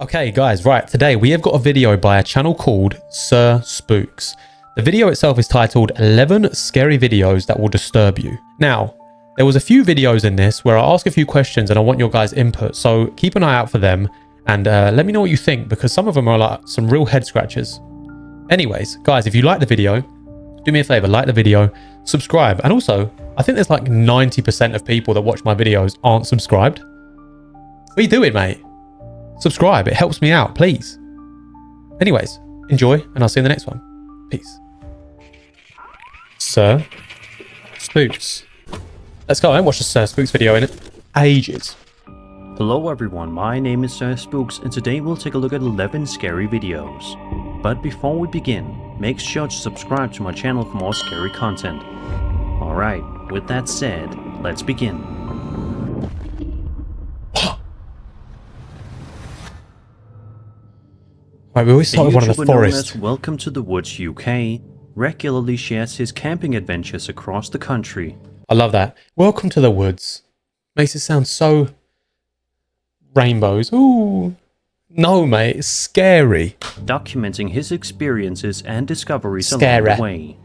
Okay guys, right, today we have got a video by a channel called Sir Spooks. The video itself is titled 11 Scary Videos That Will Disturb You. Now, there was a few videos in this where I ask a few questions and I want your guys' input, so keep an eye out for them and let me know what you think, because some of them are like some real head scratchers. Anyways, guys, if you like the video, do me a favor, like the video, subscribe, and also, I think there's like 90% of people that watch my videos aren't subscribed. What are you doing, mate? Subscribe, it helps me out, please. Anyways, enjoy, and I'll see you in the next one. Peace. Sir Spooks. Let's go. I haven't watched a Sir Spooks video in ages. Hello everyone, my name is Sir Spooks, and today we'll take a look at 11 scary videos. But before we begin, make sure to subscribe to my channel for more scary content. Alright, with that said, let's begin. Right, we always start with one of the forests. Welcome to the Woods UK regularly shares his camping adventures across the country. I love that. Welcome to the woods. Makes it sound so rainbows. Ooh. No, mate, it's scary. Documenting his experiences and discoveries along the way.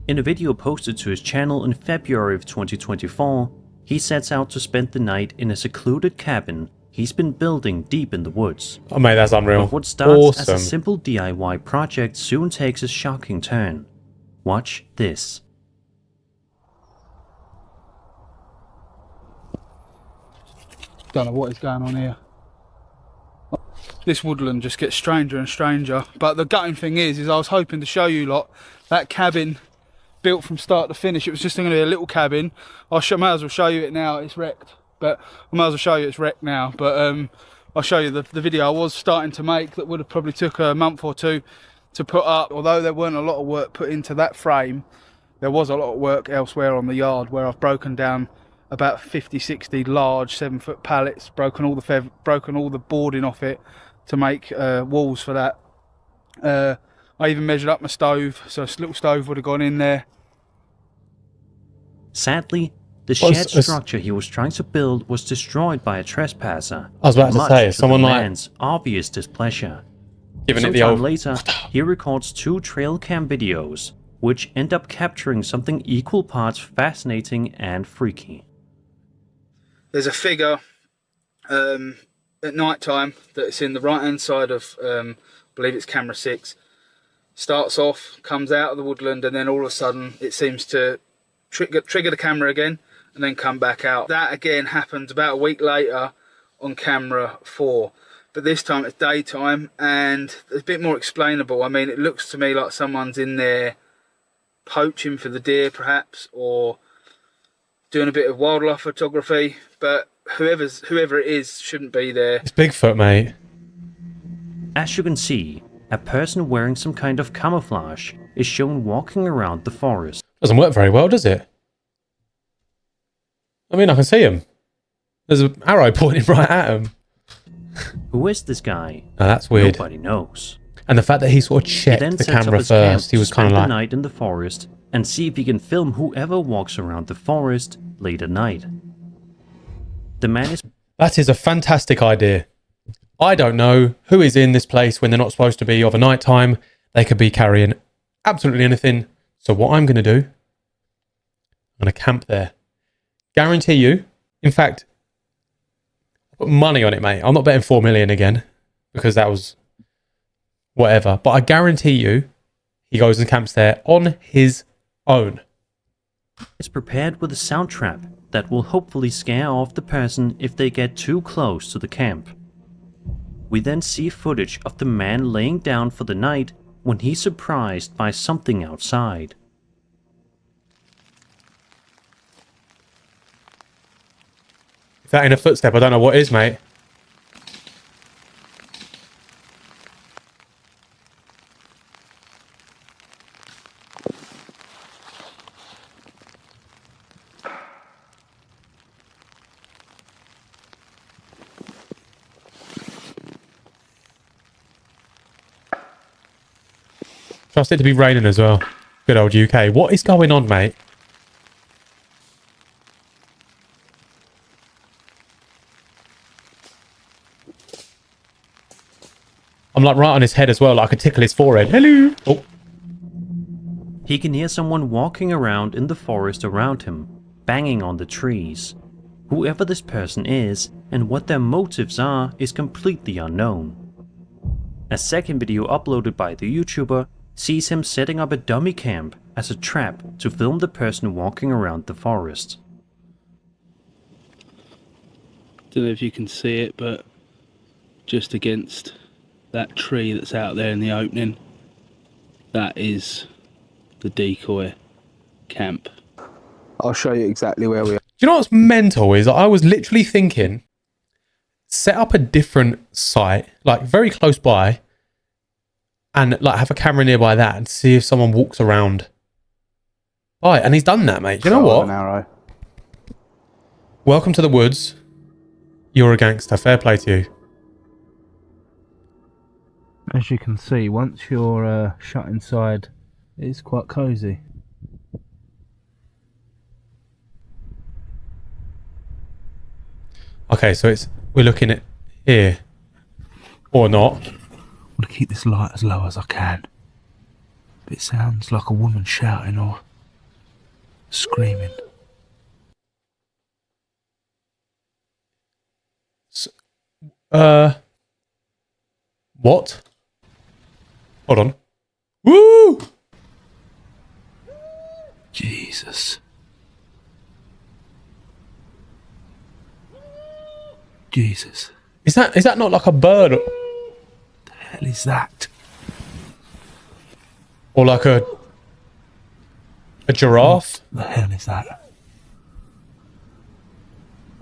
In a video posted to his channel in February of 2024, he sets out to spend the night in a secluded cabin he's been building deep in the woods. Oh mate, that's unreal. But what starts as a simple DIY project soon takes a shocking turn. Watch this. Don't know what is going on here. This woodland just gets stranger and stranger. But the gutting thing is I was hoping to show you lot that cabin built from start to finish. It was just going to be a little cabin. Might as well show you it now. It's wrecked. But I might as well show you it's wrecked now. But I'll show you the video I was starting to make that would have probably took a month or two to put up. Although there weren't a lot of work put into that frame, there was a lot of work elsewhere on the yard where I've broken down about 50-60 large 7-foot pallets, broken all the boarding off it to make walls for that. I even measured up my stove, so a little stove would have gone in there. Sadly, the shed structure he was trying to build was destroyed by a trespasser. I was about to say, someone the like man's obvious displeasure. Giving it the old. Later, he records 2 trail cam videos, which end up capturing something equal parts fascinating and freaky. There's a figure at night time that's in the right hand side of, I believe it's camera 6. Starts off, comes out of the woodland, and then all of a sudden it seems to trigger the camera again and then come back out. That again happened about a week later on camera 4, but this time it's daytime and it's a bit more explainable. I mean, it looks to me like someone's in there poaching for the deer perhaps, or doing a bit of wildlife photography, but whoever it is shouldn't be there. It's Bigfoot, mate. As you can see, a person wearing some kind of camouflage is shown walking around the forest. Doesn't work very well, does it? I mean, I can see him. There's an arrow pointing right at him. Who is this guy? Oh, that's weird. Nobody knows. And the fact that he sort of checked the camera first, he was kind of like... the night in the forest and see if he can film whoever walks around the forest late at night. The man is... That is a fantastic idea. I don't know who is in this place when they're not supposed to be of a night time. They could be carrying absolutely anything. So what I'm going to do, I'm going to camp there. Guarantee you, in fact, I put money on it, mate. I'm not betting 4 million again because that was whatever. But I guarantee you, he goes and camps there on his own. It's prepared with a sound trap that will hopefully scare off the person if they get too close to the camp. We then see footage of the man laying down for the night when he's surprised by something outside. If that ain't a footstep, I don't know what is, mate. Trust it to be raining as well. Good old UK. What is going on, mate? I'm like right on his head as well. Like I could tickle his forehead. Hello. Oh. He can hear someone walking around in the forest around him, banging on the trees. Whoever this person is and what their motives are is completely unknown. A second video uploaded by the YouTuber sees him setting up a dummy camp as a trap to film the person walking around the forest. Don't know if you can see it, but just against that tree that's out there in the opening, that is the decoy camp. I'll show you exactly where we are. Do you know what's mental is I was literally thinking, set up a different site, like very close by, and like have a camera nearby that and see if someone walks around. Right, and he's done that, mate. Do you know what? An arrow. Welcome to the woods. You're a gangster. Fair play to you. As you can see, once you're shut inside, it's quite cosy. Okay, so we're looking at here. Or not. I want to keep this light as low as I can. But it sounds like a woman shouting or screaming. What? Hold on. Woo! Jesus. Jesus. Is that not like a bird The hell is that? or like a giraffe The hell is that?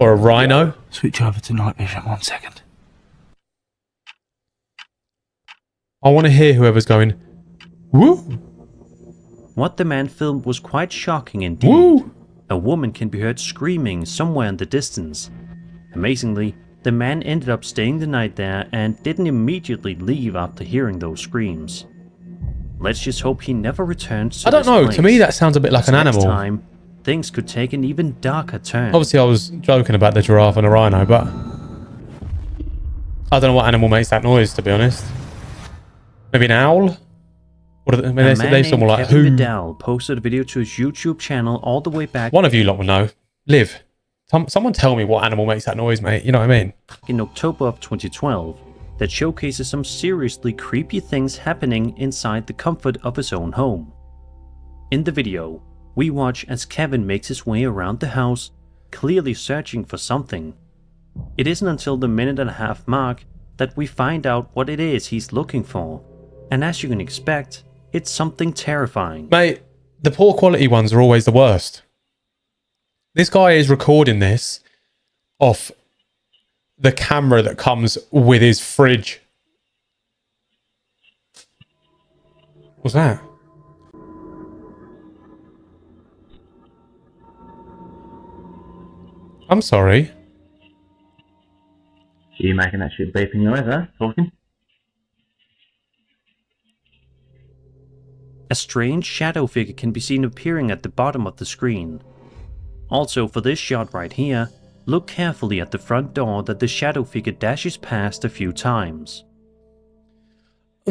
or a rhino? Switch over to night vision 1 second. I want to hear whoever's going. Woo! What the man filmed was quite shocking indeed. Woo! A woman can be heard screaming somewhere in the distance. Amazingly, the man ended up staying the night there and didn't immediately leave after hearing those screams. Let's just hope he never returns to I don't this know. place. To me, that sounds a bit like an Next animal. time, things could take an even darker turn. Obviously, I was joking about the giraffe and the rhino, but I don't know what animal makes that noise, to be honest. Maybe an owl? What are they? I mean, a they man named someone like Kevin who? Vidal posted a video to his YouTube channel all the way back One of you lot will know. Liv. Someone tell me what animal makes that noise, mate. You know what I mean? in October of 2012 that showcases some seriously creepy things happening inside the comfort of his own home. In the video, we watch as Kevin makes his way around the house, clearly searching for something. It isn't until the 1.5-minute mark that we find out what it is he's looking for, and as you can expect, it's something terrifying. Mate, the poor quality ones are always the worst. This guy is recording this off the camera that comes with his fridge. What's that? I'm sorry. You making that shit beeping noise, huh? Talking? A strange shadow figure can be seen appearing at the bottom of the screen. Also, for this shot right here, look carefully at the front door that the shadow figure dashes past a few times. I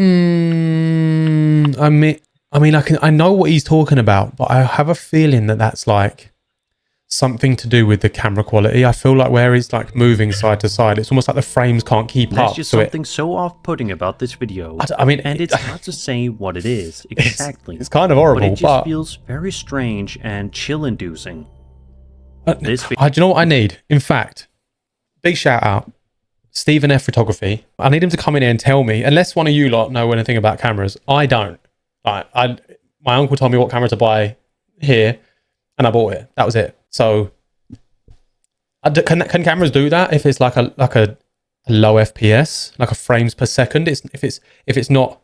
know what he's talking about, but I have a feeling that that's like something to do with the camera quality. I feel like where he's like moving side to side, it's almost like the frames can't keep There's up. just So something so off-putting about this video, and it's hard to say what it is exactly. It's kind of horrible, but it just but feels very strange and chill-inducing. do you know what I need? In fact, big shout out, Stephen F Photography. I need him to come in here and tell me. Unless one of you lot know anything about cameras, I don't. My uncle told me what camera to buy here, and I bought it. That was it. So, can cameras do that if it's like a low FPS, like a frames per second? If it's not,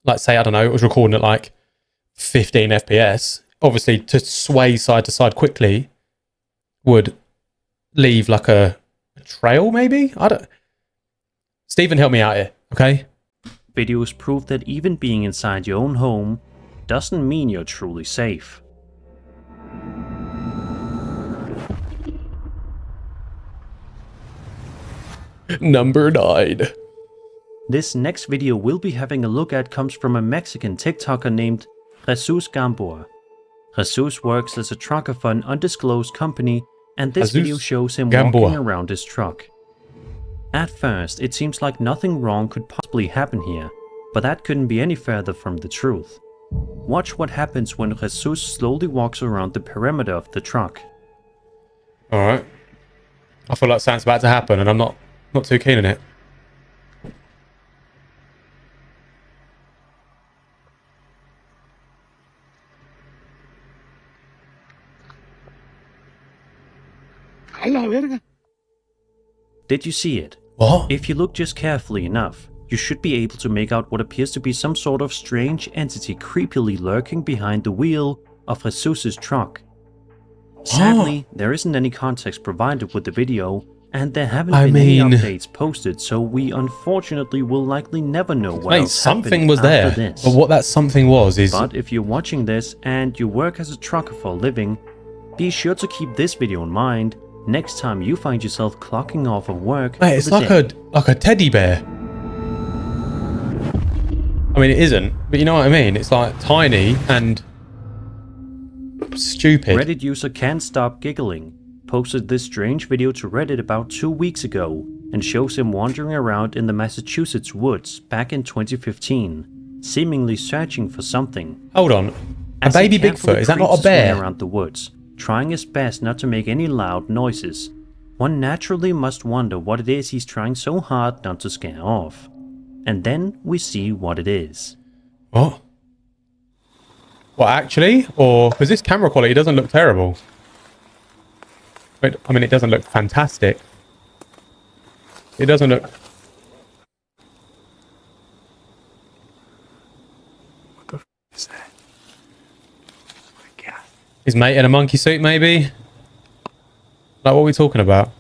like, say, I don't know, it was recording at like 15 FPS. Obviously, to sway side to side quickly would leave like a trail, maybe. I don't. Stephen, help me out here, okay? Videos prove that even being inside your own home doesn't mean you're truly safe. Number 9. This next video we'll be having a look at comes from a Mexican TikToker named Jesus Gamboa. Jesus works as a trucker for an undisclosed company, and this video shows him walking around his truck. At first, it seems like nothing wrong could possibly happen here, but that couldn't be any further from the truth. Watch what happens when Jesus slowly walks around the perimeter of the truck. Alright. I feel like something's about to happen and I'm not too keen on it. Did you see it? What? If you look just carefully enough, you should be able to make out what appears to be some sort of strange entity creepily lurking behind the wheel of Jesus' truck. Sadly, there isn't any context provided with the video, and there haven't been any updates posted, so we unfortunately will likely never know what else something happened was there, after this. but what that something was is... But if you're watching this and you work as a trucker for a living, be sure to keep this video in mind next time you find yourself clocking off of work. Mate, it's like a teddy bear. I mean, it isn't, but you know what I mean? It's like tiny and stupid. Reddit user Can't Stop Giggling posted this strange video to Reddit about 2 weeks ago and shows him wandering around in the Massachusetts woods back in 2015, seemingly searching for something. Hold on. A baby Bigfoot, is that not a bear? Around the woods, trying his best not to make any loud noises. One naturally must wonder what it is he's trying so hard not to scare off. And then we see what it is. What? What, actually? Or, because this camera quality doesn't look terrible. But, I mean, it doesn't look fantastic. It doesn't look... What the f*** is that? Oh my God. His mate in a monkey suit, maybe? Like, what are we talking about?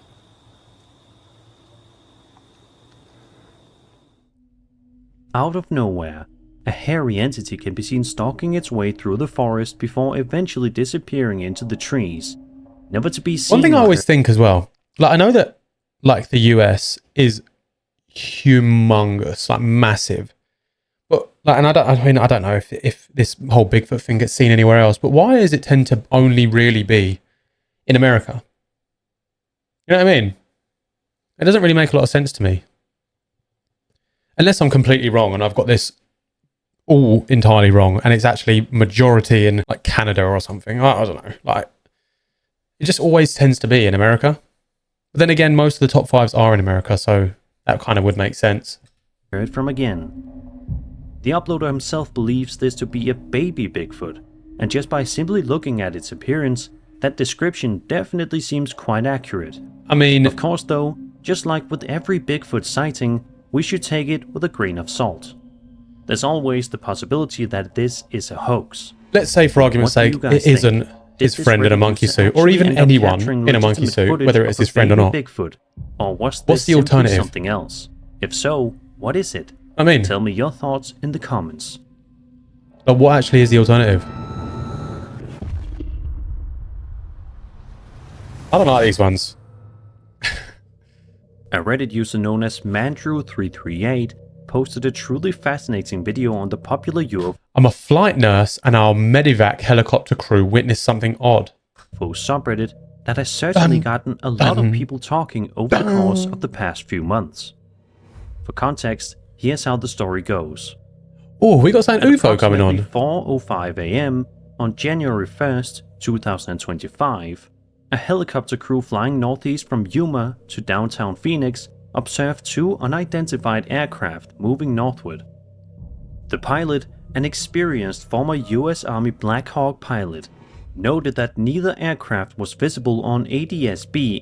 Out of nowhere, a hairy entity can be seen stalking its way through the forest before eventually disappearing into the trees, never to be seen. One thing I always think as well, like I know that like the US is humongous, like massive, but like, and I don't know if this whole Bigfoot thing gets seen anywhere else, but why does it tend to only really be in America? You know what I mean? It doesn't really make a lot of sense to me. Unless I'm completely wrong and I've got this all entirely wrong and it's actually majority in like Canada or something. I don't know. Like, it just always tends to be in America. But then again, most of the top fives are in America, so that kind of would make sense. Hear it from again. The uploader himself believes this to be a baby Bigfoot, and just by simply looking at its appearance, that description definitely seems quite accurate. I mean... Of course though, just like with every Bigfoot sighting, we should take it with a grain of salt. There's always the possibility that this is a hoax. Let's say for argument's sake, it isn't his friend in a monkey suit, or even anyone in a monkey suit, whether it's his friend or not. Bigfoot, or was this What's the alternative? Something else? If so, what is it? I mean, tell me your thoughts in the comments. But what actually is the alternative? I don't like these ones. A Reddit user known as Mandrew338 posted a truly fascinating video on the popular UFO I'm a flight nurse and our medevac helicopter crew witnessed something odd. subreddit that has certainly gotten a lot of people talking over the course of the past few months. For context, here's how the story goes. Oh, we got something UFO coming on. At 4:05 a.m. on January 1st, 2025, a helicopter crew flying northeast from Yuma to downtown Phoenix observed two unidentified aircraft moving northward. The pilot, an experienced former US Army Black Hawk pilot, noted that neither aircraft was visible on ADS-B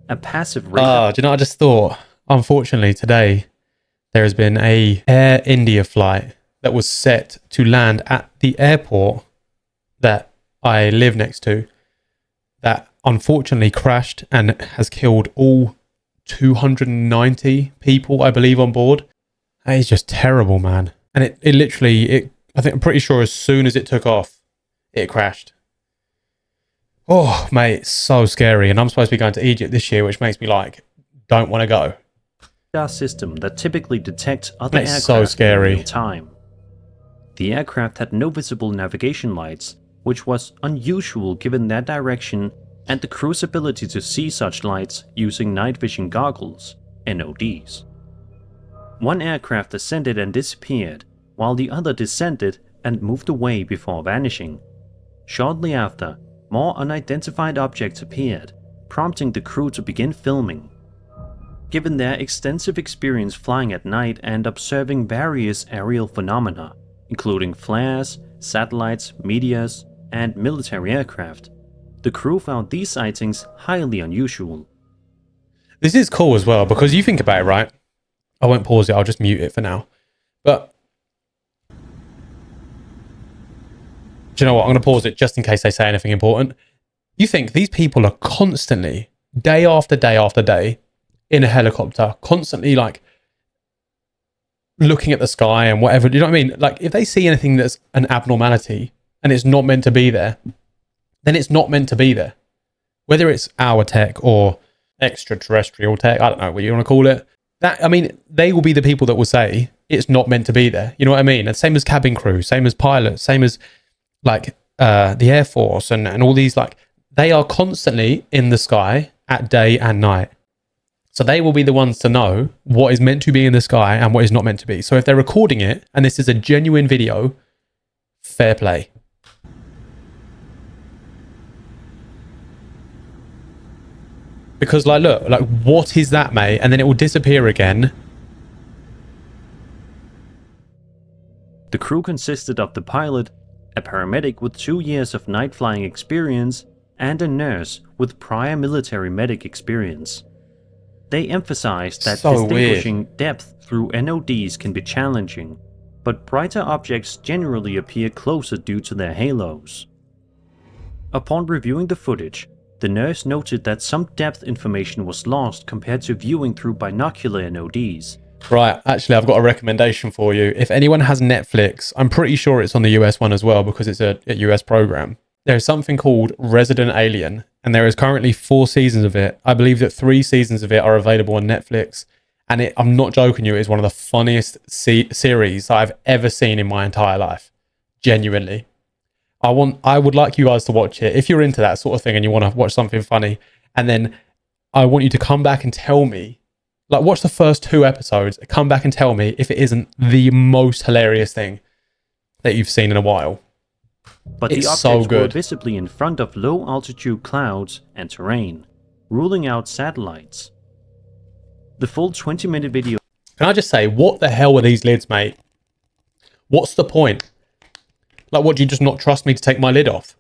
a passive radar. Do you know what I just thought? Unfortunately, today there has been a Air India flight that was set to land at the airport that I live next to that unfortunately crashed and has killed all 290 people, I believe, on board. That is just terrible, man. And it literally, I'm pretty sure as soon as it took off, it crashed. Oh, mate, it's so scary. And I'm supposed to be going to Egypt this year, which makes me like, don't want to go. radar system that typically detects other It's aircraft so scary. in real time. The aircraft had no visible navigation lights, which was unusual given their direction and the crew's ability to see such lights using night vision goggles, NODs. One aircraft ascended and disappeared, while the other descended and moved away before vanishing. Shortly after, more unidentified objects appeared, prompting the crew to begin filming. Given their extensive experience flying at night and observing various aerial phenomena, including flares, satellites, meteors, and military aircraft, the crew found these sightings highly unusual. This is cool as well, because you think about it, right? I won't pause it, I'll just mute it for now. But do you know what? I'm going to pause it just in case they say anything important. You think these people are constantly, day after day after day, in a helicopter, constantly like looking at the sky and whatever. Do you know what I mean? Like if they see anything that's an abnormality and it's not meant to be there, then it's not meant to be there. Whether it's our tech or extraterrestrial tech, I don't know what you want to call it. That, I mean, they will be the people that will say it's not meant to be there. You know what I mean? And same as cabin crew, same as pilots, same as like the Air Force and all these, like they are constantly in the sky at day and night. So they will be the ones to know what is meant to be in the sky and what is not meant to be. So if they're recording it and this is a genuine video, fair play. Because like, look, like what is that, mate? And then it will disappear again. The crew consisted of the pilot, a paramedic with 2 years of night flying experience, and a nurse with prior military medic experience. They emphasized that So distinguishing depth through NODs can be challenging, but brighter objects generally appear closer due to their halos. Upon reviewing the footage, the nurse noted that some depth information was lost compared to viewing through binocular NODs. Right, actually, I've got a recommendation for you. If anyone has Netflix, I'm pretty sure it's on the US one as well because it's a US program. There is something called Resident Alien, and there is currently 4 seasons of it. I believe that 3 seasons of it are available on Netflix. And I'm not joking you, it is one of the funniest series I've ever seen in my entire life. Genuinely. I would like you guys to watch it. If you're into that sort of thing and you want to watch something funny, and then I want you to come back and tell me, like watch the first 2 episodes, come back and tell me if it isn't the most hilarious thing that you've seen in a while. But the It's objects so were good. visibly in front of low altitude clouds and terrain, ruling out satellites. The full 20-minute video. Can I just say, what the hell are these lids, mate? What's the point? Like, what, do you just not trust me to take my lid off?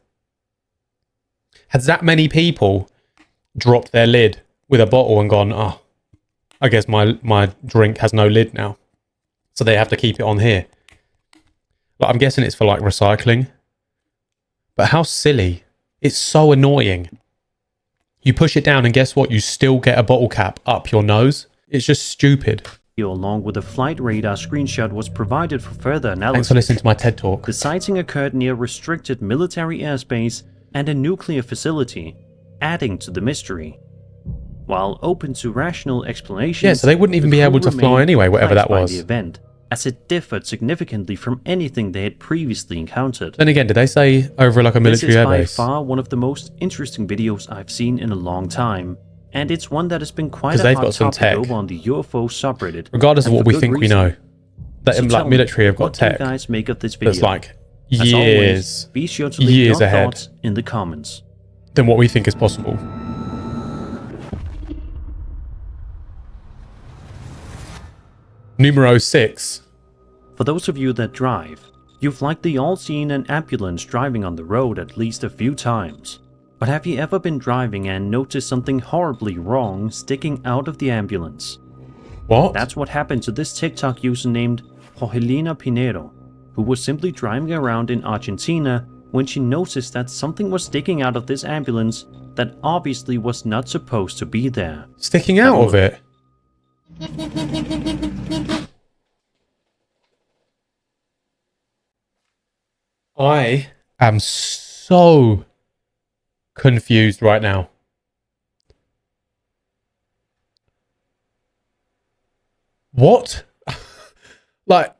Has that many people dropped their lid with a bottle and gone, oh, I guess my drink has no lid now. So they have to keep it on here. Like, I'm guessing it's for like recycling. But how silly. It's so annoying. You push it down and guess what? You still get a bottle cap up your nose. It's just stupid. Along with a flight radar screenshot was provided for further analysis. Thanks for listening to my TED Talk. The sighting occurred near restricted military airspace and a nuclear facility, adding to the mystery. While open to rational explanations, Yeah, so they wouldn't even be able to fly anyway, whatever that was. The event, as it differed significantly from anything they had previously encountered. Then again, did they say over like a military airbase? This is by far one of the most interesting videos I've seen in a long time, and it's one that has been quite a hot topic over on the UFO subreddit. Regardless of what we think we know, that So like military have got what do you tech guys make of this video? that's like As years, always, be sure to leave years your ahead thoughts in the comments. than what we think is possible. Numero 6. For those of you that drive, you've likely all seen an ambulance driving on the road at least a few times. But have you ever been driving and noticed something horribly wrong sticking out of the ambulance? What? That's what happened to this TikTok user named Jorgelina Pinero, who was simply driving around in Argentina when she noticed that something was sticking out of this ambulance that obviously was not supposed to be there. Sticking out of it? I am so confused right now. What? Like,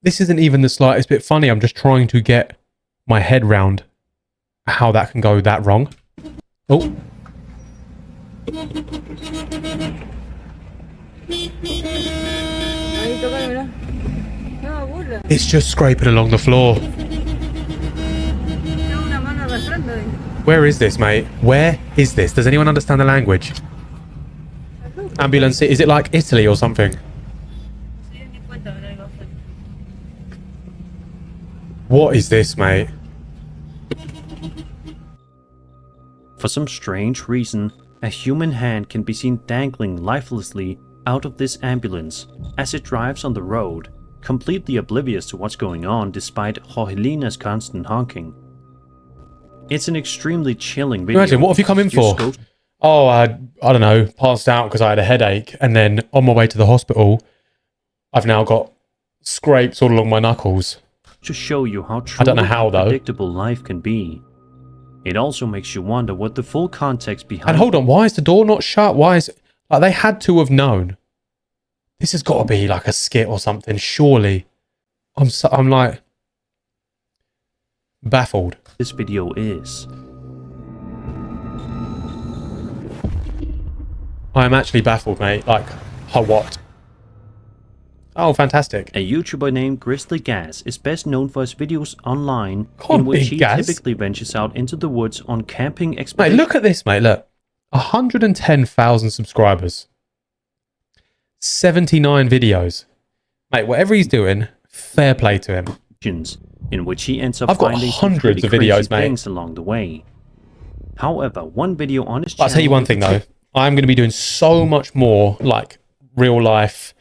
this isn't even the slightest bit funny. I'm just trying to get my head round how that can go that wrong. Oh. It's just scraping along the floor. Where is this, mate? Where is this? Does anyone understand the language? Ambulance, is it like Italy or something? What is this, mate? For some strange reason, a human hand can be seen dangling lifelessly out of this ambulance as it drives on the road, completely oblivious to what's going on despite Jorgelina's constant honking. It's an extremely chilling video. Imagine, what have you come in for? Oh, I don't know, passed out because I had a headache, and then on my way to the hospital, I've now got scrapes all along my knuckles. To show you how I don't know how, though. unpredictable life can be. It also makes you wonder what the full context behind. And hold on, why is the door not shut? Why is like they had to have known? This has got to be like a skit or something, surely. I'm like baffled. This video is. I am actually baffled, mate. Like, what? Oh, fantastic. A YouTuber named Grizzly Gas is best known for his videos online Can't in which be he Gas. typically ventures out into the woods on camping Mate, expeditions. look at this, mate. Look. 110,000 subscribers. 79 videos. Mate, whatever he's doing, fair play to him. In which he ends up I've got finding some hundreds pretty of videos, crazy mate. things along the way. However, one video on his But I'll tell you one thing, though. I'm going to be doing so much more, like, real life,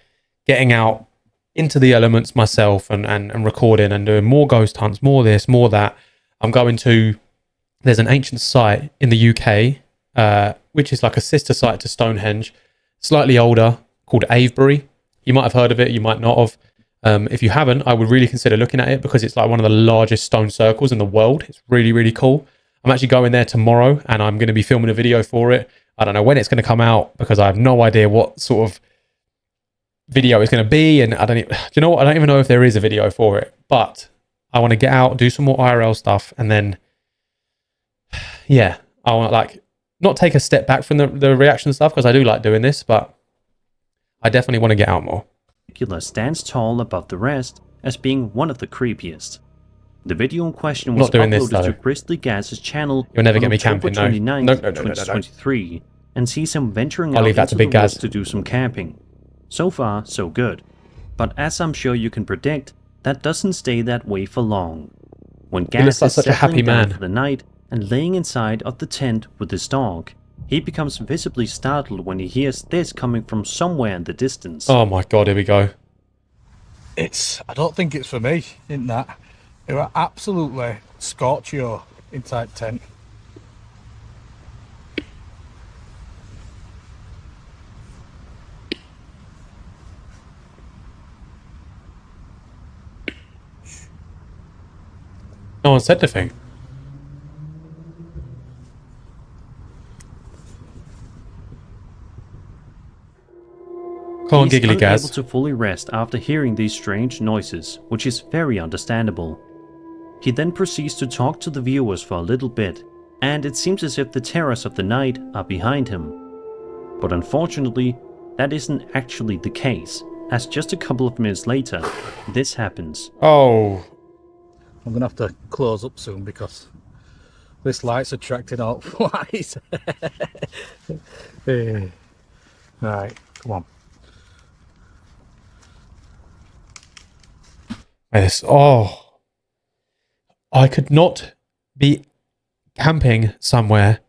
getting out into the elements myself and recording and doing more ghost hunts, more this, more that. I'm going to... There's an ancient site in the UK, which is like a sister site to Stonehenge, slightly older, called Avebury. You might have heard of it, you might not have. If you haven't, I would really consider looking at it because it's like one of the largest stone circles in the world. It's really, really cool. I'm actually going there tomorrow and I'm going to be filming a video for it. I don't know when it's going to come out because I have no idea what sort of video it's going to be. And I don't even, do you know what? I don't even know if there is a video for it, but I want to get out, do some more IRL stuff. And then, yeah, I want to like not take a step back from the reaction stuff because I do like doing this, but I definitely want to get out more. Stands tall above the rest as being one of the creepiest. The video in question was Not doing this, uploaded though. to Grizzly Gas's channel You'll never on get me October camping, no. 29th, No. 2023, and sees him venturing I'll out leave that into to Big the woods Gaz. to do some camping. So far, so good. But as I'm sure you can predict, that doesn't stay that way for long. When He looks Gaz like is such a happy settling down man. for the night and laying inside of the tent with his dog, he becomes visibly startled when he hears this coming from somewhere in the distance. Oh my God, here we go. I don't think it's for me, in that. It were absolutely scorchio inside tent. No one said anything. Come on, He's giggly unable Gaz. to fully rest after hearing these strange noises, which is very understandable. He then proceeds to talk to the viewers for a little bit, and it seems as if the terrors of the night are behind him. But unfortunately, that isn't actually the case, as just a couple of minutes later, this happens. Oh, I'm gonna have to close up soon because this light's attracting all flies. Right, come on. yes. Oh, I could not be camping somewhere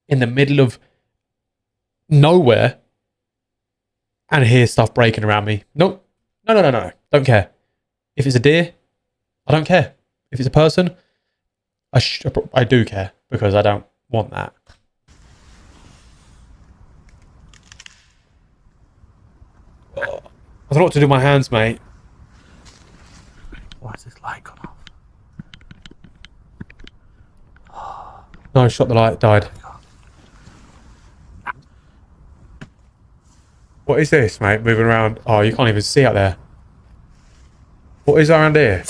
in the middle of nowhere and hear stuff breaking around me. Nope. No. Don't care. If it's a deer, I don't care. If it's a person, I do care because I don't want that. Oh, I don't know what to do with my hands, mate. Why is this light gone off? No, shot the light, died. What is this, mate? Moving around. Oh, you can't even see out there. What is around here?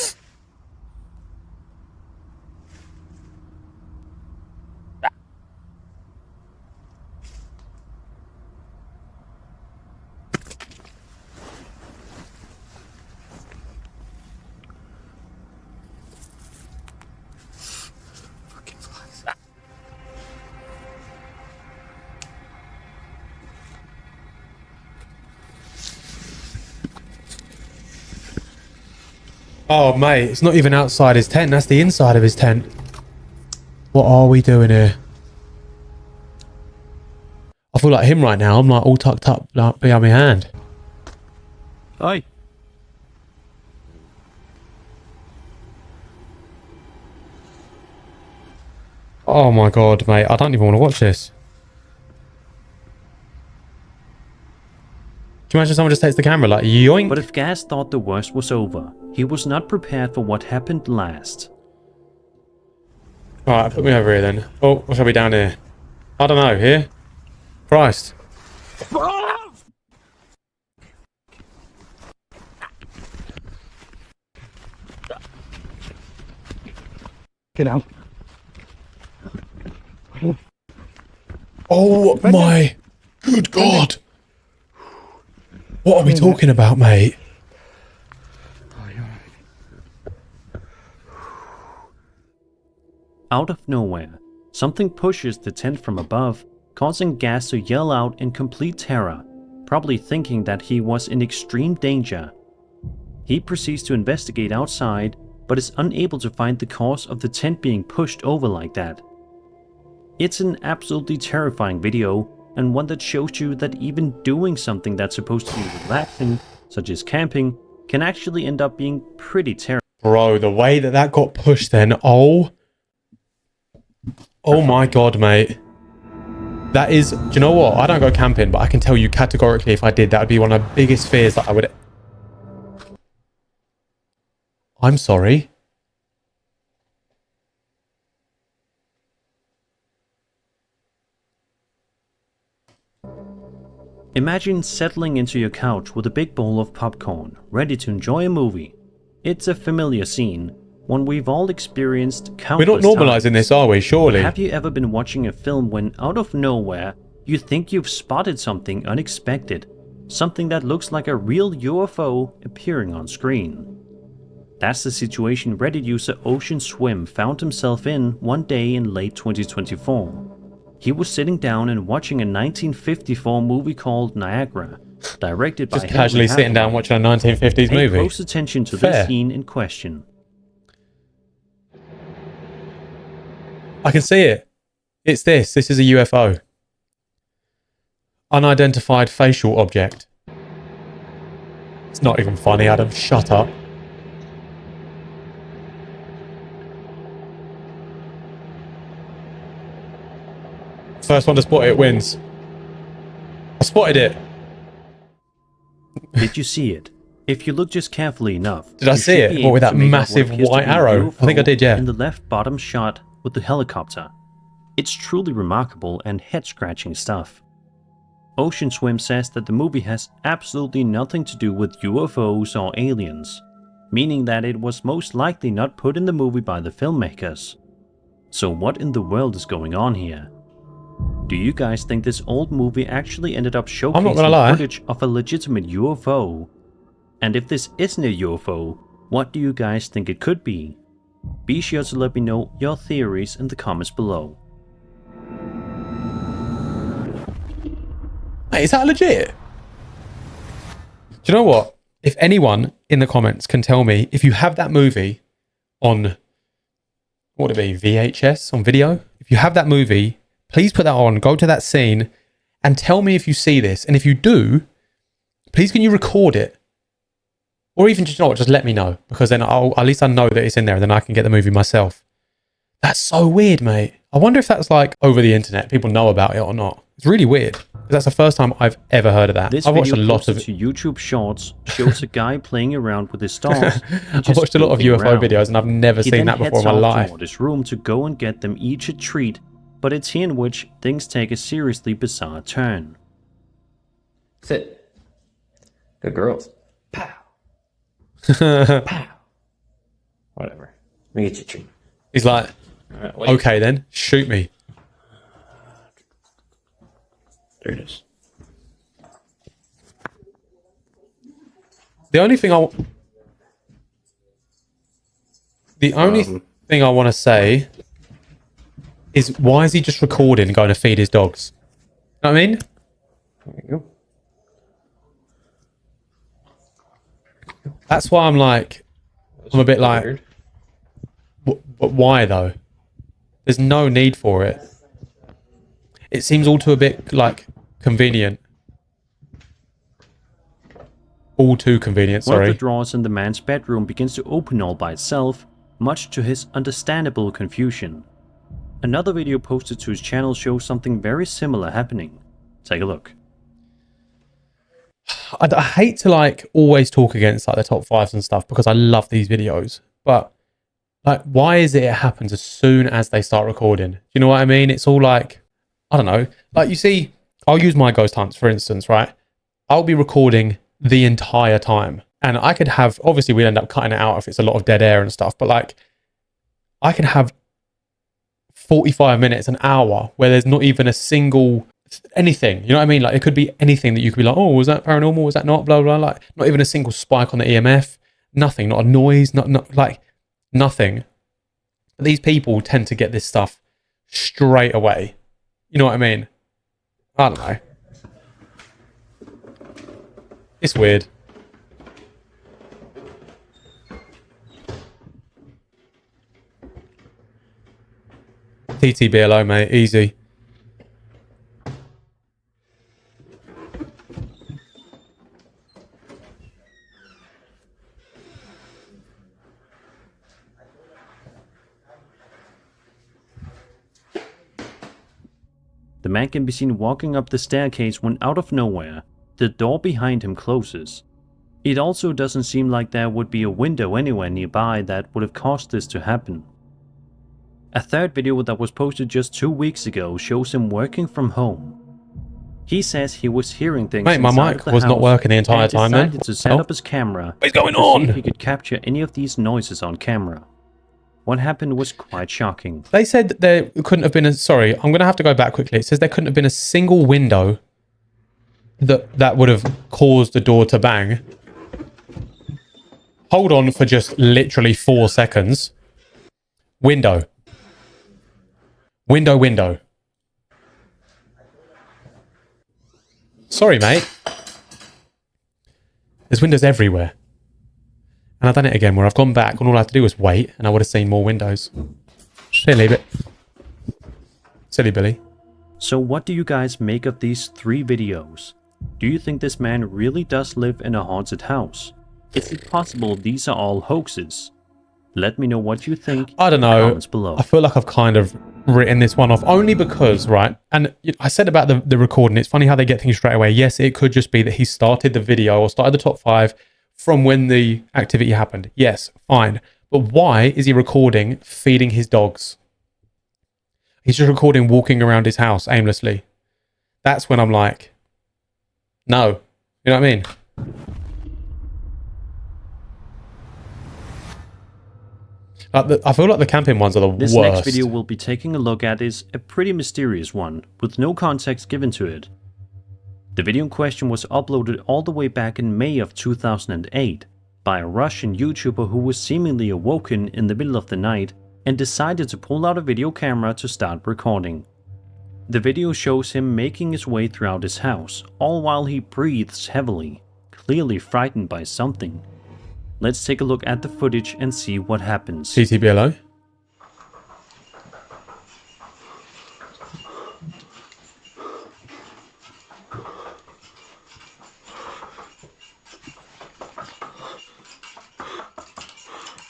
Oh, mate, it's not even outside his tent. That's the inside of his tent. What are we doing here? I feel like him right now. I'm like all tucked up like behind my hand. Oi. Oh my god, mate. I don't even want to watch this. Can you imagine someone just takes the camera like yoink? But if Gas thought the worst was over, he was not prepared for what happened last. Alright, put me over here then. Oh, what shall we down here? I don't know, here? Christ. Get out. Oh my good god. What are we talking about, mate? Out of nowhere, something pushes the tent from above, causing Gas to yell out in complete terror, probably thinking that he was in extreme danger. He proceeds to investigate outside, but is unable to find the cause of the tent being pushed over like that. It's an absolutely terrifying video, and one that shows you that even doing something that's supposed to be relaxing, such as camping, can actually end up being pretty terrible. Bro, the way that that got pushed then, oh my god, mate. That is, do you know what? I don't go camping, but I can tell you categorically if I did, that would be one of the biggest fears that I would... I'm sorry. Imagine settling into your couch with a big bowl of popcorn, ready to enjoy a movie. It's a familiar scene, one we've all experienced countless We're not normalizing times. this, are we? Surely. Have you ever been watching a film when out of nowhere you think you've spotted something unexpected, something that looks like a real UFO appearing on screen? That's the situation Reddit user Ocean Swim found himself in one day in late 2024. He was sitting down and watching a 1954 movie called Niagara, directed by Just casually sitting down watching a 1950s Pay movie. close attention to Fair. this scene in question. I can see it. It's this. This is a UFO. Unidentified facial object. It's not even funny, Adam. Shut up. First one to spot it wins. I spotted it. Did you see it? If you look just carefully enough, Did I you see should it? be What, able with that to make out what massive appears to white be a arrow? I think I UFO did, yeah. In the left bottom shot with the helicopter. It's truly remarkable and head-scratching stuff. Ocean Swim says that the movie has absolutely nothing to do with UFOs or aliens, meaning that it was most likely not put in the movie by the filmmakers. So what in the world is going on here? Do you guys think this old movie actually ended up I'm not gonna showcasing lie. footage of a legitimate UFO? And if this isn't a UFO, what do you guys think it could be? Be sure to let me know your theories in the comments below. Mate, is that legit? Do you know what? If anyone in the comments can tell me if you have that movie on, what would it be, VHS, on video? If you have that movie, please put that on, go to that scene and tell me if you see this. And if you do, please can you record it? Or even just, you know what, just let me know, because then at least I know that it's in there and then I can get the movie myself. That's so weird, mate. I wonder if that's like over the internet, people know about it or not. It's really weird. That's the first time I've ever heard of that. This I've watched a video lot of posted to YouTube Shorts shows a guy playing around with his stars. I've watched a lot of UFO videos and I've never He seen then that before in my heads off life. toward his room to go and get them each a treat, but it's here in which things take a seriously bizarre turn. Sit. Good girls. Pow. Pow. Whatever. Let me get you a treat. He's like, All right, wait. okay then, shoot me. There it is. The only thing I want to say is, why is he just recording and going to feed his dogs? You know what I mean? There you go. That's why I'm like, I'm a bit like, Weird. but why though? There's no need for it. It seems all too a bit like convenient. All too convenient, One of sorry. the drawers in the man's bedroom begins to open all by itself, much to his understandable confusion. Another video posted to his channel shows something very similar happening. Take a look. I hate to like always talk against like the top fives and stuff because I love these videos, but like, why is it happens as soon as they start recording? Do you know what I mean? It's all like, I don't know. Like, you see, I'll use my ghost hunts for instance, right? I'll be recording the entire time, and I could have, obviously we'd end up cutting it out if it's a lot of dead air and stuff, but like, I could have 45 minutes, an hour where there's not even a single anything, you know what I mean? Like, it could be anything that you could be like, oh, was that paranormal, was that not, blah blah, like not even a single spike on the EMF, nothing, not a noise, not like nothing. But these people tend to get this stuff straight away, you know what I mean? I don't know, it's weird. TTBLO, mate, easy. The man can be seen walking up the staircase when out of nowhere, the door behind him closes. It also doesn't seem like there would be a window anywhere nearby that would have caused this to happen. A third video that was posted just 2 weeks ago shows him working from home. He says he was hearing things Mate, my inside mic of the was not house working the entire and time then. decided to set Oh. up his camera What is going to see on? if he could capture any of these noises on camera. What happened was quite shocking. They said that there couldn't have been a, sorry, I'm going to have to go back quickly. It says there couldn't have been a single window that would have caused the door to bang. Hold on for just literally 4 seconds. Window. Window. Sorry, mate. There's windows everywhere. And I've done it again where I've gone back and all I have to do is wait and I would have seen more windows. Silly Billy. So what do you guys make of these 3 videos? Do you think this man really does live in a haunted house? Is it possible these are all hoaxes? Let me know what you think I don't in the know. comments below. I feel like I've kind of written this one off only because, right? And I said about the recording, it's funny how they get things straight away. Yes, it could just be that he started the video or started the top 5 from when the activity happened. Yes, fine. But why is he recording feeding his dogs? He's just recording walking around his house aimlessly. That's when I'm like, no. You know what I mean? I feel like the camping ones are the This worst. next video we'll be taking a look at is a pretty mysterious one, with no context given to it. The video in question was uploaded all the way back in May of 2008 by a Russian YouTuber who was seemingly awoken in the middle of the night and decided to pull out a video camera to start recording. The video shows him making his way throughout his house, all while he breathes heavily, clearly frightened by something. Let's take a look at the footage and see what happens. TTBLO.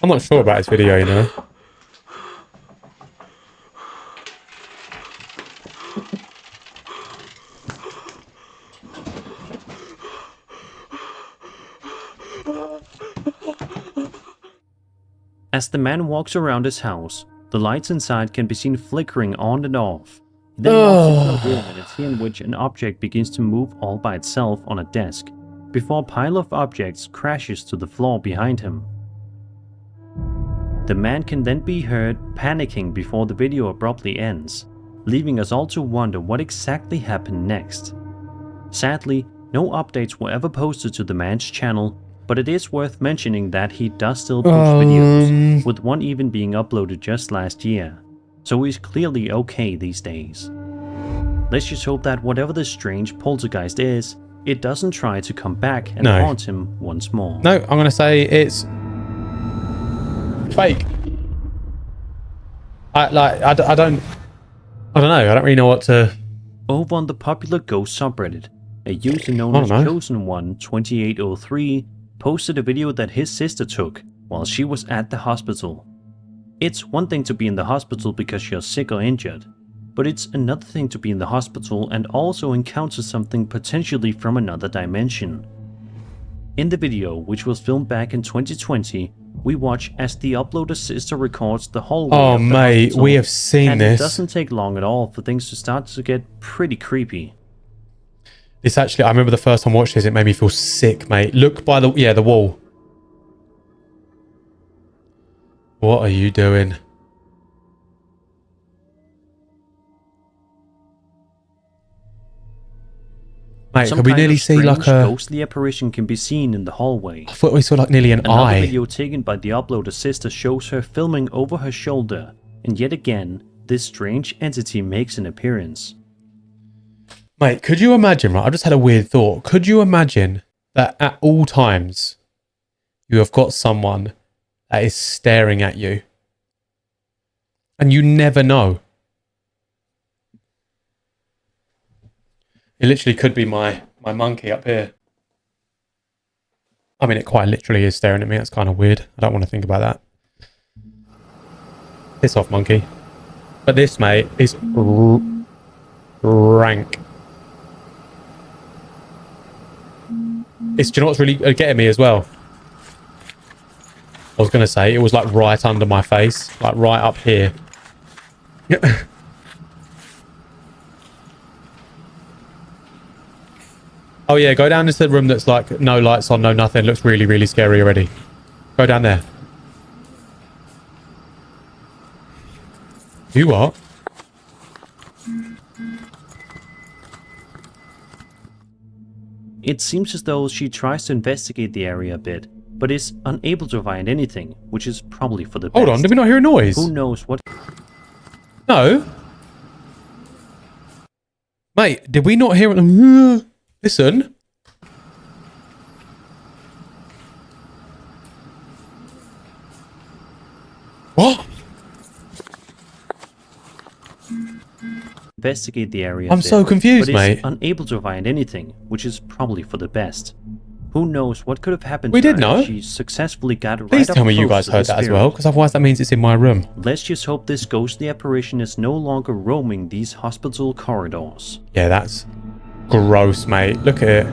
I'm not sure about his video, you know. As the man walks around his house, the lights inside can be seen flickering on and off. He then walks into a room and it's here in which an object begins to move all by itself on a desk. before a pile of objects crashes to the floor behind him. The man can then be heard panicking before the video abruptly ends, leaving us all to wonder what exactly happened next. Sadly, no updates were ever posted to the man's channel, but it is worth mentioning that he does still post videos, with one even being uploaded just last year, so he's clearly okay these days. Let's just hope that whatever this strange poltergeist is, it doesn't try to come back and haunt him once more. No, I'm gonna say it's fake. I don't know. I don't really know what to. Over on the popular ghost subreddit, a user known as Chosen12803 posted a video that his sister took while she was at the hospital. It's one thing to be in the hospital because you're sick or injured, but it's another thing to be in the hospital and also encounter something potentially from another dimension. In the video, which was filmed back in 2020, we watch as the uploader's sister records the hallway of the mate, hospital, we have seen and this. it doesn't take long at all for things to start to get pretty creepy. This actually, I remember the first time I watched this, it made me feel sick, mate. Look by the wall. What are you doing? Mate, Some could we kind nearly of see strange like a... ghostly apparition can be seen in the hallway. I thought we saw like nearly an Another eye. video taken by the uploader's sister shows her filming over her shoulder, and yet again, this strange entity makes an appearance. Mate, could you imagine, right? I just had a weird thought. Could you imagine that at all times you have got someone that is staring at you and you never know? It literally could be my monkey up here. I mean, it quite literally is staring at me. That's kind of weird. I don't want to think about that. Piss off, monkey. But this, mate, is rank. It's, do you know what's really getting me as well? I was going to say, it was like right under my face. Like right up here. Oh yeah, go down into the room that's like no lights on, no nothing. Looks really, really scary already. Go down there. You what? It seems as though she tries to investigate the area a bit, but is unable to find anything, which is probably for the best. Hold on, did we not hear a noise? Who knows what... No. Mate, did we not hear it? Listen. What? Investigate the area. I'm so confused, but mate. Is unable to find anything, which is probably for the best. Who knows what could have happened We to did her know. if she successfully got right Please up tell me you close guys to heard the that as spirit. well, because otherwise that means it's in my room. Let's just hope this ghostly apparition is no longer roaming these hospital corridors. Yeah, that's gross, mate. Look at it.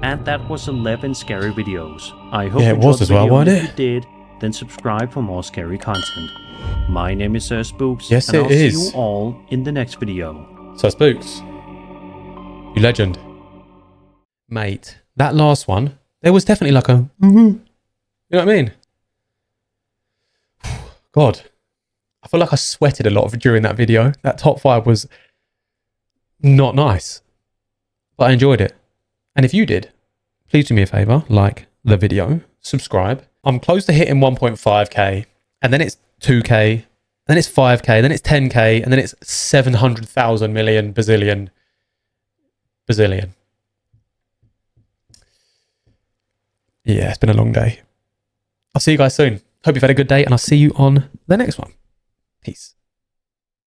And that was 11 scary videos. I hope Yeah, you it was enjoyed the as well, video, and wasn't if you did, then subscribe for more scary content. My name is Sir Spooks, Yes, and it I'll is. see you all in the next video. So Spooks, you legend. Mate, that last one, there was definitely like a... You know what I mean? God. I feel like I sweated a lot during that video. That top 5 was not nice. But I enjoyed it. And if you did, please do me a favour, like the video, subscribe. I'm close to hitting 1.5k, and then it's 2k, then it's 5k, then it's 10k, and then it's 700,000 million bazillion. Yeah, it's been a long day. I'll see you guys soon. Hope you've had a good day, and I'll see you on the next one. Peace.